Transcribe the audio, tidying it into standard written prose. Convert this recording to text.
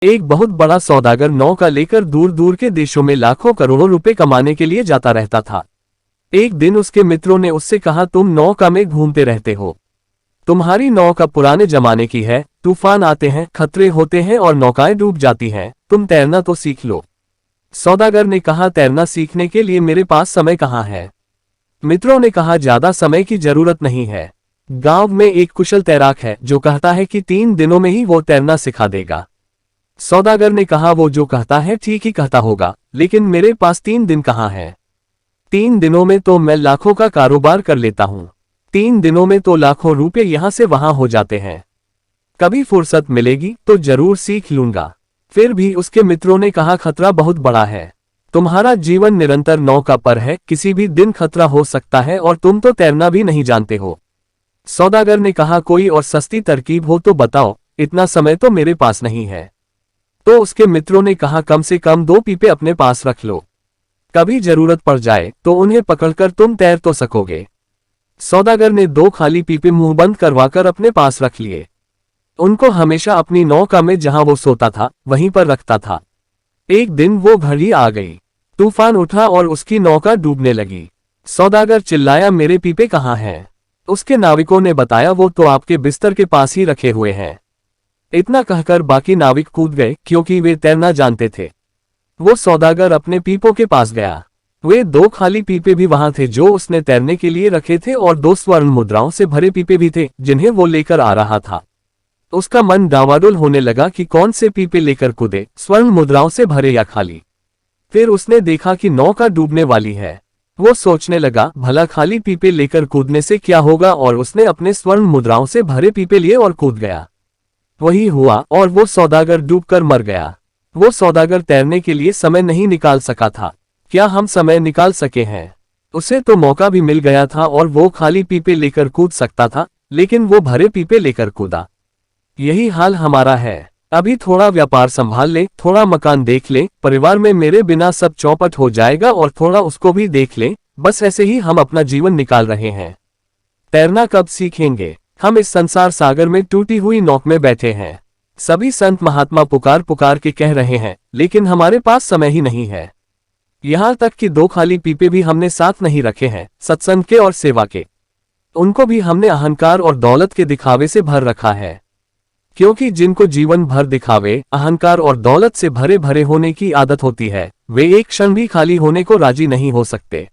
एक बहुत बड़ा सौदागर नौका लेकर दूर दूर के देशों में लाखों करोड़ों रुपए कमाने के लिए जाता रहता था। एक दिन उसके मित्रों ने उससे कहा, तुम नौका में घूमते रहते हो, तुम्हारी नौका पुराने जमाने की है, तूफान आते हैं, खतरे होते हैं और नौकाएं डूब जाती हैं, तुम तैरना तो सीख लो। सौदागर ने कहा, तैरना सीखने के लिए मेरे पास समय कहाँ है। मित्रों ने कहा, ज्यादा समय की जरूरत नहीं है। गांव में एक कुशल तैराक है जो कहता है कि 3 दिनों में ही वो तैरना सिखा देगा। सौदागर ने कहा, वो जो कहता है ठीक ही कहता होगा, लेकिन मेरे पास 3 दिन कहाँ है। 3 दिनों में तो मैं लाखों का कारोबार कर लेता हूँ। 3 दिनों में तो लाखों रुपए यहां से वहां हो जाते हैं। कभी फुर्सत मिलेगी तो जरूर सीख लूंगा। फिर भी उसके मित्रों ने कहा, खतरा बहुत बड़ा है, तुम्हारा जीवन निरंतर नौका पर है, किसी भी दिन खतरा हो सकता है और तुम तो तैरना भी नहीं जानते हो। सौदागर ने कहा, कोई और सस्ती तरकीब हो तो बताओ, इतना समय तो मेरे पास नहीं है। तो उसके मित्रों ने कहा, कम से कम 2 पीपे अपने पास रख लो, कभी जरूरत पड़ जाए तो उन्हें पकड़कर तुम तैर तो सकोगे। सौदागर ने 2 खाली पीपे मुंह बंद करवाकर अपने पास रख लिए। उनको हमेशा अपनी नौका में जहां वो सोता था वहीं पर रखता था। एक दिन वो घड़ी आ गई, तूफान उठा और उसकी नौका डूबने लगी। सौदागर चिल्लाया, मेरे पीपे कहाँ हैं? उसके नाविकों ने बताया, वो तो आपके बिस्तर के पास ही रखे हुए हैं। इतना कहकर बाकी नाविक कूद गए क्योंकि वे तैरना जानते थे। वो सौदागर अपने पीपों के पास गया। वे 2 खाली पीपे भी वहां थे जो उसने तैरने के लिए रखे थे और 2 स्वर्ण मुद्राओं से भरे पीपे भी थे जिन्हें वो लेकर आ रहा था। उसका मन डावाडोल होने लगा कि कौन से पीपे लेकर कूदे, स्वर्ण मुद्राओं से भरे या खाली। फिर उसने देखा कि नौका डूबने वाली है। वो सोचने लगा, भला खाली पीपे लेकर कूदने से क्या होगा, और उसने अपने स्वर्ण मुद्राओं से भरे पीपे लिए और कूद गया। वही हुआ और वो सौदागर डूबकर मर गया। वो सौदागर तैरने के लिए समय नहीं निकाल सका था। क्या हम समय निकाल सके हैं? उसे तो मौका भी मिल गया था और वो खाली पीपे लेकर कूद सकता था, लेकिन वो भरे पीपे लेकर कूदा। यही हाल हमारा है। अभी थोड़ा व्यापार संभाल ले, थोड़ा मकान देख ले, परिवार में मेरे बिना सब चौपट हो जाएगा, और थोड़ा उसको भी देख ले। बस ऐसे ही हम अपना जीवन निकाल रहे हैं। तैरना कब सीखेंगे? हम इस संसार सागर में टूटी हुई नौक में बैठे हैं। सभी संत महात्मा पुकार पुकार के कह रहे हैं, लेकिन हमारे पास समय ही नहीं है। यहाँ तक कि 2 खाली पीपे भी हमने साथ नहीं रखे हैं, सत्संग के और सेवा के। उनको भी हमने अहंकार और दौलत के दिखावे से भर रखा है। क्योंकि जिनको जीवन भर दिखावे, अहंकार और दौलत से भरे भरे होने की आदत होती है, वे एक क्षण भी खाली होने को राजी नहीं हो सकते।